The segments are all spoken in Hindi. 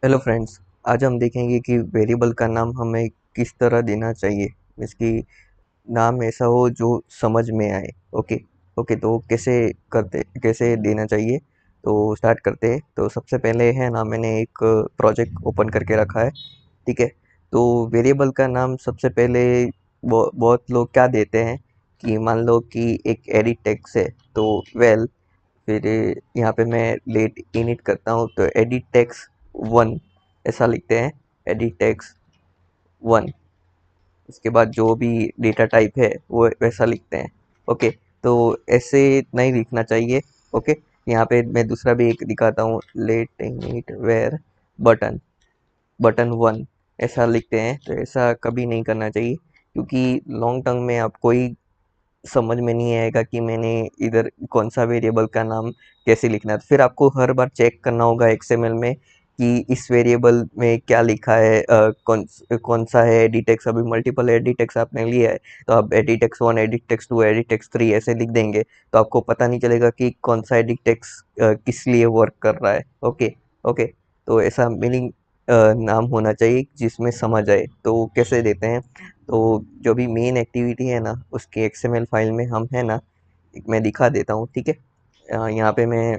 Hello friends. आज हम देखेंगे कि वेरिएबल का नाम हमें किस तरह देना चाहिए। इसकी नाम ऐसा हो जो समझ में आए। ओके। ओके, तो कैसे देना चाहिए। तो स्टार्ट करते हैं। तो सबसे पहले है ना, मैंने एक प्रोजेक्ट ओपन करके रखा है। ठीक है। तो वेरिएबल का नाम सबसे पहले बहुत लोग क्या देते हैं कि मान लो कि एक एडिट टेक्स्ट है, तो वेल फिर यहाँ पे मैं लेट इनिट करता हूँ तो एडिट टेक्स्ट वन ऐसा लिखते हैं। Edit text one. इसके बाद जो भी डेटा टाइप है वो वैसा लिखते हैं। ओके। तो ऐसे नहीं लिखना चाहिए। ओके। यहाँ पे मैं दूसरा भी एक दिखाता हूँ, let init where button button one ऐसा लिखते हैं। तो ऐसा कभी नहीं करना चाहिए, क्योंकि लॉन्ग टर्म में आपको ही समझ में नहीं आएगा कि मैंने इधर कौन सा वेरिएबल का नाम कैसे लिखना है। तो फिर आपको हर बार चेक करना होगा एक्सएमएल में कि इस वेरिएबल में क्या लिखा है, कौन सा है एडिटेक्स। अभी मल्टीपल एडिटेक्स आपने लिया है, तो आप एडिटेक्स वन, एडिटेक्स टू, एडिटेक्स थ्री ऐसे लिख देंगे तो आपको पता नहीं चलेगा कि कौन सा एडिटेक्स किस लिए वर्क कर रहा है। ओके। ओके। तो ऐसा मीनिंग नाम होना चाहिए जिसमें समझ आए। तो कैसे देते हैं, तो जो भी मेन एक्टिविटी है ना उसके एक्सएमएल फाइल में हम है ना, एक मैं दिखा देता हूँ। ठीक है।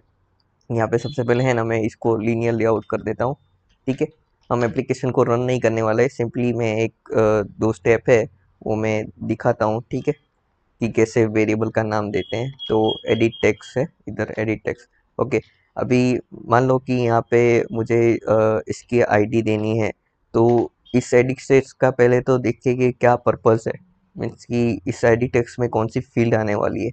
यहाँ पे सबसे पहले है ना, मैं इसको लीनियर लेआउट कर देता हूँ। ठीक है। हम एप्लीकेशन को रन नहीं करने वाले, सिंपली मैं एक दो स्टेप है वो मैं दिखाता हूँ। ठीक है, कि कैसे वेरिएबल का नाम देते हैं। तो एडिट टेक्स्ट है, इधर एडिट टेक्स्ट। ओके। अभी मान लो कि यहाँ पे मुझे इसकी आईडी देनी है। तो इस एडिट टेक्स्ट का पहले तो देखिए कि क्या पर्पस है, मीन्स कि इस एडिट टेक्स्ट में कौन सी फील्ड आने वाली है।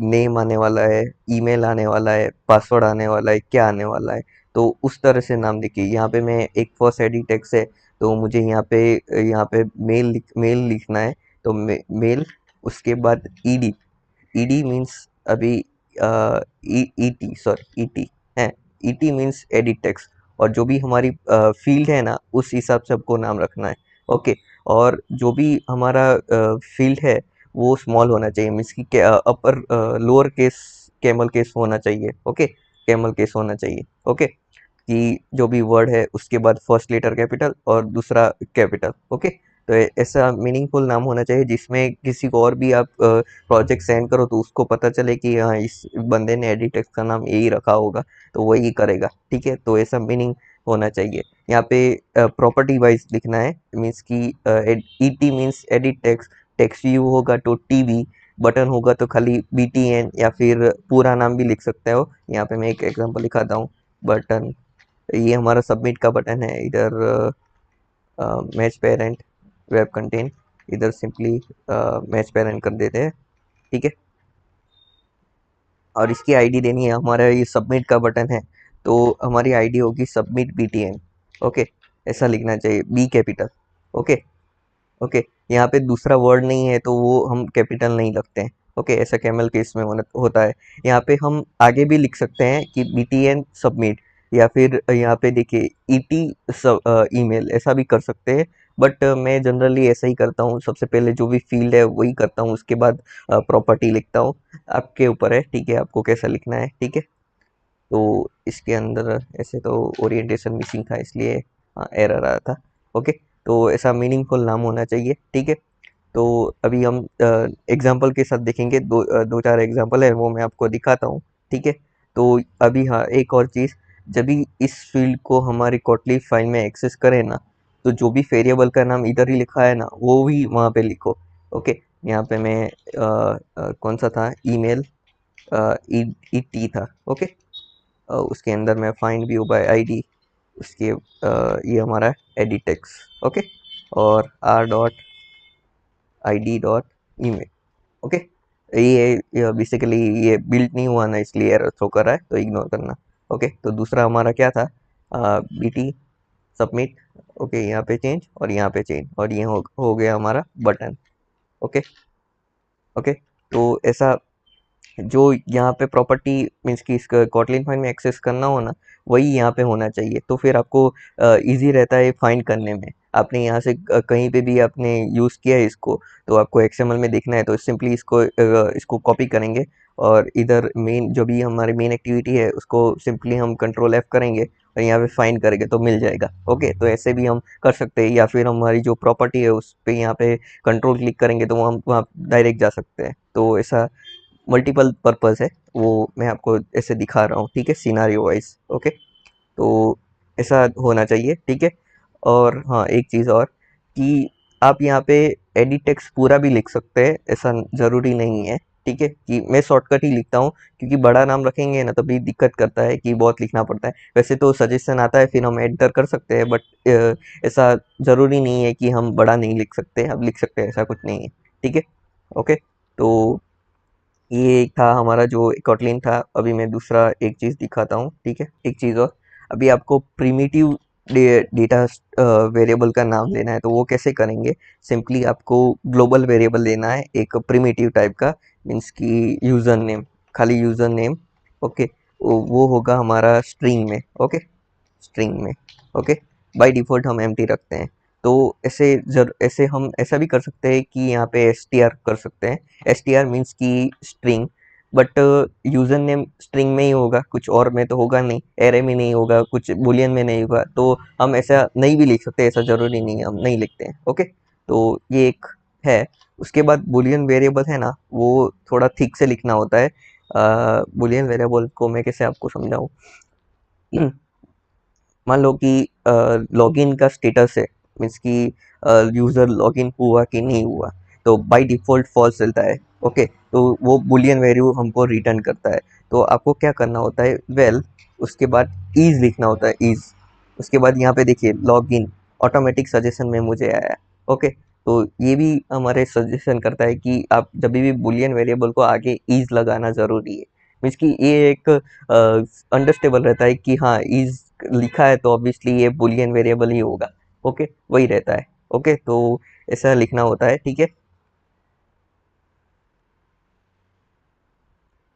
नेम आने वाला है, ईमेल आने वाला है, पासवर्ड आने वाला है, क्या आने वाला है। तो उस तरह से नाम देखिए। यहाँ पे मैं एक फर्स्ट एडिट टेक्स्ट है, तो मुझे यहाँ पे मेल लिखना है। तो मेल, उसके बाद ईडी। ईडी मीन्स अभी ईटी, सॉरी ईटी है। ET means edit text. और जो भी हमारी फील्ड है ना उस हिसाब से आपको नाम रखना है। ओके। और जो भी हमारा फील्ड है वो स्मॉल होना चाहिए, मीन्स कि upper lower case camel case होना चाहिए। ओके। कैमल केस होना चाहिए। ओके। कि जो भी वर्ड है उसके बाद फर्स्ट लेटर कैपिटल और दूसरा कैपिटल। ओके। तो ऐसा मीनिंगफुल नाम होना चाहिए जिसमें किसी को और भी आप प्रोजेक्ट सेंड करो तो उसको पता चले कि हाँ, इस बंदे ने एडिटेक्स का नाम यही रखा होगा, तो वही करेगा। ठीक है। तो ऐसा मीनिंग होना चाहिए। यहाँ पे प्रॉपर्टी वाइज लिखना है, मीन्स कि ET means edit text. Text view होगा तो टीवी, बटन होगा तो खाली बीटीएन, या फिर पूरा नाम भी लिख सकते हो। यहाँ पे मैं एक एग्जांपल दिखाता हूँ। बटन, ये हमारा सबमिट का बटन है। इधर मैच पेरेंट वेब कंटेंट, इधर सिंपली मैच पेरेंट कर देते हैं। ठीक है। और इसकी आईडी देनी है, हमारा ये सबमिट का बटन है तो हमारी आईडी होगी सबमिट बीटीएन। ओके। ऐसा लिखना चाहिए, बी कैपिटल। ओके। ओके। यहाँ पे दूसरा वर्ड नहीं है तो वो हम कैपिटल नहीं लगते हैं। ओके। ऐसा कैमल केस में होता है। यहाँ पे हम आगे भी लिख सकते हैं कि BTN सबमिट, या फिर यहाँ पे देखिए ET ईमेल, ऐसा भी कर सकते हैं। बट मैं जनरली ऐसा ही करता हूँ, सबसे पहले जो भी फील्ड है वही करता हूँ, उसके बाद प्रॉपर्टी लिखता हूँ। आपके ऊपर है, ठीक है, आपको कैसा लिखना है। ठीक है। तो इसके अंदर ऐसे तो ओरिएंटेशन मिसिंग था, इसलिए एरर आया था। ओके। तो ऐसा मीनिंगफुल नाम होना चाहिए। ठीक है। तो अभी हम एग्जाम्पल के साथ देखेंगे। दो चार एग्जाम्पल है वो मैं आपको दिखाता हूँ। ठीक है। तो अभी हाँ, एक और चीज़, जब भी इस फील्ड को हमारी कोटली फाइल में एक्सेस करें ना, तो जो भी वेरिएबल का नाम इधर ही लिखा है ना वो भी वहाँ पे लिखो। ओके। यहाँ पे मैं कौन सा था, ईमेल, ई टी था। ओके। उसके अंदर मैं फाइंड व्यू बाय आईडी, उसके ये हमारा एडिटेक्स। ओके। और R dot I D dot email. Okay. ये बेसिकली ये बिल्ड नहीं हुआ ना, इसलिए एरर थ्रो कर रहा है, तो इग्नोर करना। ओके। तो दूसरा हमारा क्या था, BT सबमिट। ओके। यहाँ पे चेंज और यहाँ पे चेंज, और ये हो गया हमारा बटन। ओके। ओके। तो ऐसा जो यहाँ पे प्रॉपर्टी मीन्स कि इसका कॉटलिन फाइल में एक्सेस करना हो ना, वही यहाँ पे होना चाहिए। तो फिर आपको इजी रहता है फाइंड करने में। आपने यहाँ से कहीं पे भी आपने यूज़ किया है इसको, तो आपको एक्सएमएल में देखना है तो सिंपली इसको कॉपी करेंगे और इधर मेन जो भी हमारी मेन एक्टिविटी है उसको सिंपली हम कंट्रोल एफ करेंगे और यहाँ पे फाइंड करेंगे तो मिल जाएगा। ओके, तो ऐसे भी हम कर सकते हैं, या फिर हमारी जो प्रॉपर्टी है उस पे यहाँ पे कंट्रोल क्लिक करेंगे तो हम वहाँ डायरेक्ट जा सकते हैं। तो ऐसा मल्टीपल पर्पस है, वो मैं आपको ऐसे दिखा रहा हूँ, ठीक है, सिनारियो वाइज। ओके, तो ऐसा होना चाहिए, ठीक है। और हाँ, एक चीज़ और कि आप यहाँ पे एडिट टेक्स्ट पूरा भी लिख सकते हैं, ऐसा ज़रूरी नहीं है, ठीक है, कि मैं शॉर्टकट ही लिखता हूँ क्योंकि बड़ा नाम रखेंगे ना तभी दिक्कत करता है कि बहुत लिखना पड़ता है। वैसे तो सजेशन आता है फिर हम एडिटर कर सकते हैं, बट ऐसा ज़रूरी नहीं है कि हम बड़ा नहीं लिख सकते, अब लिख सकते हैं, ऐसा कुछ नहीं है, ठीक है। ओके, तो ये एक था हमारा जो कॉटलिन था। अभी मैं दूसरा एक चीज़ दिखाता हूँ, ठीक है, एक चीज़ और। अभी आपको प्रिमिटिव डेटा वेरिएबल का नाम लेना है तो वो कैसे करेंगे? सिंपली आपको ग्लोबल वेरिएबल लेना है एक प्रिमिटिव टाइप का, मीन्स कि यूज़र नेम, खाली यूज़र नेम। ओके, वो होगा हमारा स्ट्रिंग में। ओके, स्ट्रिंग में। ओके, बाय डिफ़ॉल्ट हम एम्प्टी रखते हैं। तो ऐसे हम ऐसा भी कर सकते हैं कि यहाँ पे एसटीआर कर सकते हैं। एसटीआर मीन्स कि string, but user name string में ही होगा, कुछ और में तो होगा नहीं, एरे में नहीं होगा, कुछ बूलियन में नहीं होगा, तो हम ऐसा नहीं भी लिख सकते, ऐसा ज़रूरी नहीं है, हम नहीं लिखते हैं। ओके, तो ये एक है। उसके बाद बूलियन वेरिएबल है ना, वो थोड़ा ठीक से लिखना होता है। बूलियन वेरिएबल को मैं कैसे आपको समझाऊँ? मान लो कि लॉगिन का स्टेटस है, मीन्स कि यूज़र लॉगिन हुआ कि नहीं हुआ, तो बाय डिफ़ॉल्ट फॉल्स चलता है। ओके, तो वो बूलियन वैल्यू हमको रिटर्न करता है। तो आपको क्या करना होता है, वेल उसके बाद इज़ लिखना होता है, इज़। उसके बाद यहाँ पे देखिए लॉगिन ऑटोमेटिक सजेशन में मुझे आया। ओके, तो ये भी हमारे सजेशन करता है कि आप जब भी बूलियन वेरिएबल को आगे इज़ लगाना ज़रूरी है, मीन्स कि ये एक अंडरस्टेबल रहता है कि हाँ, इज़ लिखा है तो ऑब्वियसली ये बूलियन वेरिएबल ही होगा। ओके, वही रहता है। ओके, तो ऐसा लिखना होता है, ठीक है।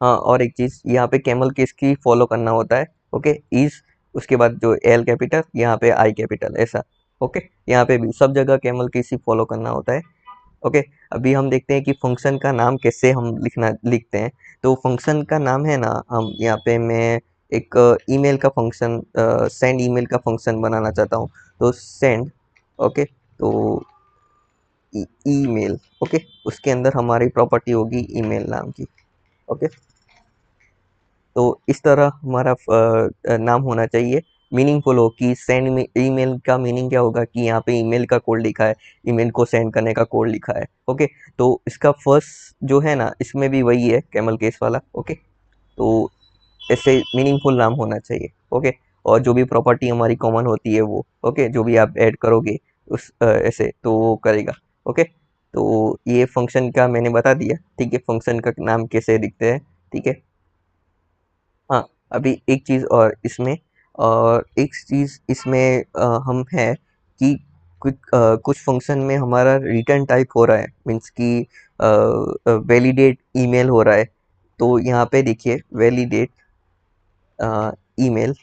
हाँ, और एक चीज़ यहाँ पे कैमल केस की फॉलो करना होता है। ओके, इज, उसके बाद जो एल कैपिटल, यहाँ पे आई कैपिटल, ऐसा। ओके, यहाँ पे भी सब जगह कैमल केस ही फॉलो करना होता है। ओके, अभी हम देखते हैं कि फंक्शन का नाम कैसे हम लिखते हैं। तो फंक्शन का नाम है ना, हम यहाँ पे मैं एक ईमेल का फंक्शन, सेंड ईमेल का फंक्शन बनाना चाहता हूँ। तो सेंड, ओके, तो ईमेल। ओके, उसके अंदर हमारी प्रॉपर्टी होगी ईमेल नाम की। ओके, तो इस तरह हमारा नाम होना चाहिए, मीनिंगफुल हो कि सेंड ईमेल का मीनिंग क्या होगा कि यहाँ पे ईमेल का कोड लिखा है, ईमेल को सेंड करने का कोड लिखा है। ओके, तो इसका फर्स्ट जो है ना, इसमें भी वही है कैमल केस वाला। ओके, तो ऐसे मीनिंगफुल नाम होना चाहिए। ओके, और जो भी प्रॉपर्टी हमारी कॉमन होती है वो, ओके, जो भी आप ऐड करोगे उस ऐसे तो वो करेगा। ओके, तो ये फंक्शन का मैंने बता दिया, ठीक है, फंक्शन का नाम कैसे दिखते हैं, ठीक है। हाँ, अभी एक चीज़ और इसमें, और एक चीज़ इसमें हम है कि कुछ फंक्शन में हमारा रिटर्न टाइप हो रहा है, मीन्स कि वैलिडेट ईमेल हो रहा है। तो यहाँ पे देखिए वैलिडेट ईमेल।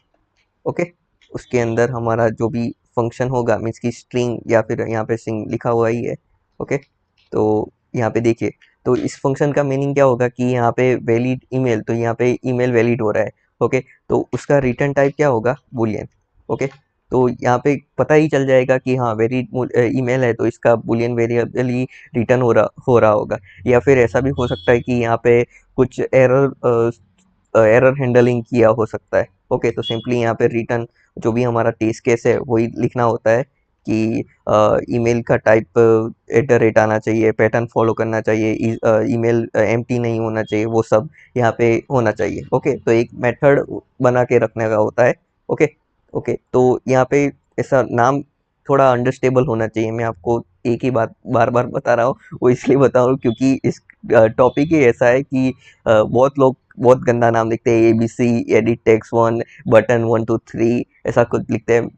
ओके, उसके अंदर हमारा जो भी फंक्शन होगा, मीन्स की स्ट्रिंग या फिर यहाँ पे स्ट्रिंग लिखा हुआ ही है। ओके, तो यहाँ पे देखिए, तो इस फंक्शन का मीनिंग क्या होगा कि यहाँ पे वैलिड ईमेल, तो यहाँ पे ईमेल वैलिड हो रहा है। ओके, तो उसका रिटर्न टाइप क्या होगा, बूलियन। ओके, तो यहाँ पे पता ही चल जाएगा कि हाँ वैलिड ईमेल है तो इसका बूलियन वेरिएबल ही रिटर्न हो रहा होगा। या फिर ऐसा भी हो सकता है कि यहाँ पे कुछ एरर हैंडलिंग किया हो सकता है। ओके, तो सिंपली यहाँ पे रिटर्न जो भी हमारा टेस्ट केस है वही लिखना होता है कि ईमेल का टाइप एट द रेट आना चाहिए, पैटर्न फॉलो करना चाहिए, ईमेल एम्प्टी नहीं होना चाहिए, वो सब यहाँ पे होना चाहिए। ओके, तो एक मेथड बना के रखने का होता है। ओके, ओके, तो यहाँ पे ऐसा नाम थोड़ा अंडरस्टेबल होना चाहिए। मैं आपको एक ही बात बार बार बता रहा हूँ, वो इसलिए बता रहा हूँ क्योंकि इस टॉपिक ही ऐसा है कि बहुत लोग बहुत गंदा नाम लिखते हैं, ABC, edit text one, button 1 2 3, ऐसा कुछ लिखते हैं।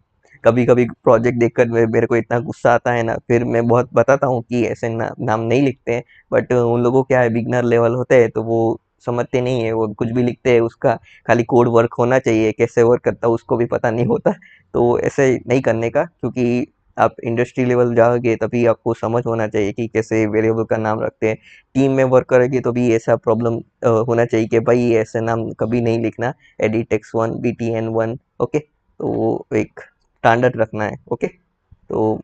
कभी कभी प्रोजेक्ट देखकर मेरे को इतना गुस्सा आता है ना, फिर मैं बहुत बताता हूँ कि ऐसे नाम नहीं लिखते हैं। बट उन लोगों क्या है, बिगनर लेवल होते हैं तो वो समझते नहीं है, वो कुछ भी लिखते हैं, उसका खाली कोड वर्क होना चाहिए, कैसे वर्क करता है उसको भी पता नहीं होता। तो ऐसे नहीं करने का, क्योंकि आप इंडस्ट्री लेवल जाओगे तभी आपको समझ होना चाहिए कि कैसे वेरिएबल का नाम रखते हैं। टीम में वर्क करोगे तो भी ऐसा प्रॉब्लम होना चाहिए कि भाई ऐसे नाम कभी नहीं लिखना, editex1 btn1। ओके, तो एक स्टैंडर्ड रखना है। ओके, तो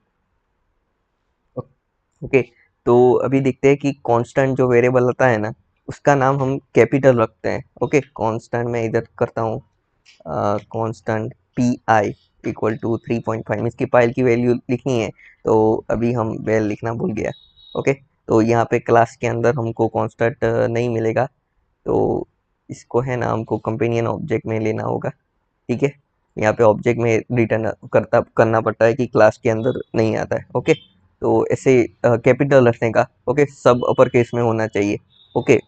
ओके, तो अभी देखते हैं कि कांस्टेंट जो वेरिएबल होता है ना, उसका नाम हम कैपिटल रखते हैं। ओके, कांस्टेंट में इधर करता हूँ, constant P I equal to 3.5, इसकी पाइल की वैल्यू लिखनी है, तो अभी हम वैल लिखना भूल गया। ओके, तो यहाँ पे क्लास के अंदर हमको कांस्टेंट नहीं मिलेगा, तो इसको है ना हमको कंपेनियन ऑब्जेक्ट में लेना होगा। ठीक है, यहाँ पे ऑब्जेक्ट में रिटर्न करना पड़ता है कि क्लास के अंदर नहीं आता है। ओके, तो ऐसे कैपिटल रखने का। ओके, सब अपर केस में होना चाहिए। ओके,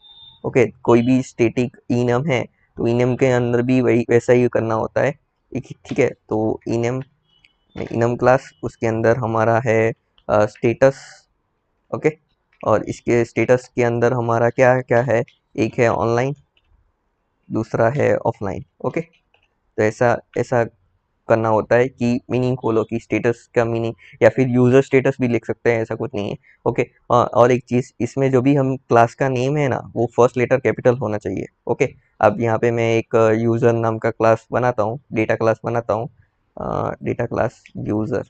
ओके, कोई भी स्टैटिक इनम है तो इनम के अंदर भी वही वैसा ही करना होता है। ठीक है, तो इनम इनम क्लास, उसके अंदर हमारा है स्टेटस। ओके, और इसके स्टेटस के अंदर हमारा क्या क्या है, एक है ऑनलाइन, दूसरा है ऑफलाइन। ओके, तो ऐसा ऐसा करना होता है कि मीनिंग खोलो कि स्टेटस का मीनिंग, या फिर यूजर स्टेटस भी लिख सकते हैं, ऐसा कुछ नहीं है। ओके, और एक चीज, इसमें जो भी हम क्लास का नेम है ना, वो फर्स्ट लेटर कैपिटल होना चाहिए। ओके, अब यहाँ पे मैं एक यूजर नाम का क्लास बनाता हूँ, डेटा क्लास बनाता हूँ, डेटा क्लास यूजर।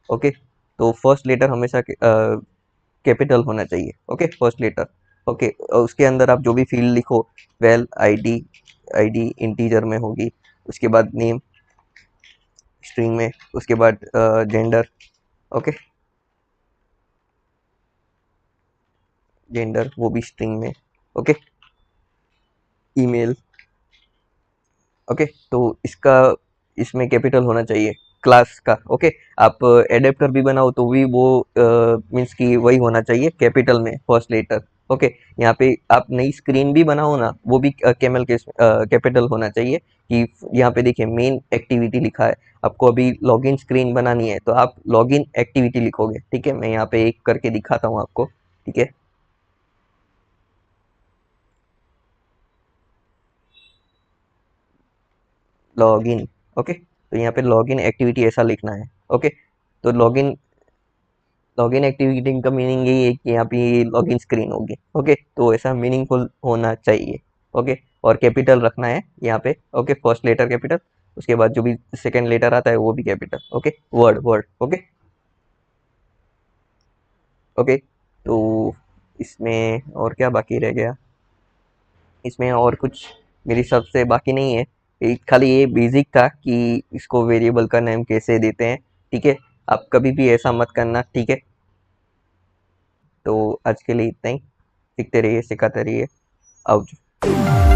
ओके, तो फर्स्ट लेटर हमेशा कैपिटल होना चाहिए। Okay, first letter. ओके, उसके अंदर आप जो भी फील्ड लिखो, वेल आईडी, आईडी इंटीजर में होगी, उसके बाद नेम स्ट्रिंग में, उसके बाद जेंडर। ओके, जेंडर वो भी स्ट्रिंग में। Okay, email. ओके, तो इसका इसमें कैपिटल होना चाहिए क्लास का। ओके, आप एडेप्टर भी बनाओ तो भी वो मीन्स कि वही होना चाहिए कैपिटल में फर्स्ट लेटर। ओके, यहाँ पे आप नई स्क्रीन भी बनाओ ना, वो भी कैमल के कैपिटल होना चाहिए। कि यहाँ पे देखिए मेन एक्टिविटी लिखा है, आपको अभी लॉगिन स्क्रीन बनानी है तो आप लॉगिन एक्टिविटी लिखोगे। ठीक है, मैं यहाँ पे एक करके दिखाता हूँ आपको। ठीक है, लॉगिन। ओके, तो यहाँ पे लॉगिन एक्टिविटी ऐसा लिखना है। ओके, तो लॉगिन लॉगिन एक्टिविटी का मीनिंग यही है कि यहाँ पे लॉगिन स्क्रीन होगी। ओके, तो ऐसा मीनिंगफुल होना चाहिए। ओके, और कैपिटल रखना है यहाँ पे। ओके, फर्स्ट लेटर कैपिटल, उसके बाद जो भी सेकंड लेटर आता है वो भी capital. Okay, word word. Okay, okay, तो इसमें और क्या बाकी रह गया, इसमें और कुछ मेरी हिसाब से बाकी नहीं है। खाली ये बेसिक था कि इसको वेरिएबल का नेम कैसे देते हैं। ठीक है, आप कभी भी ऐसा मत करना। ठीक है, तो आज के लिए इतना ही। सीखते रहिए, सिखाते रहिए। आओ।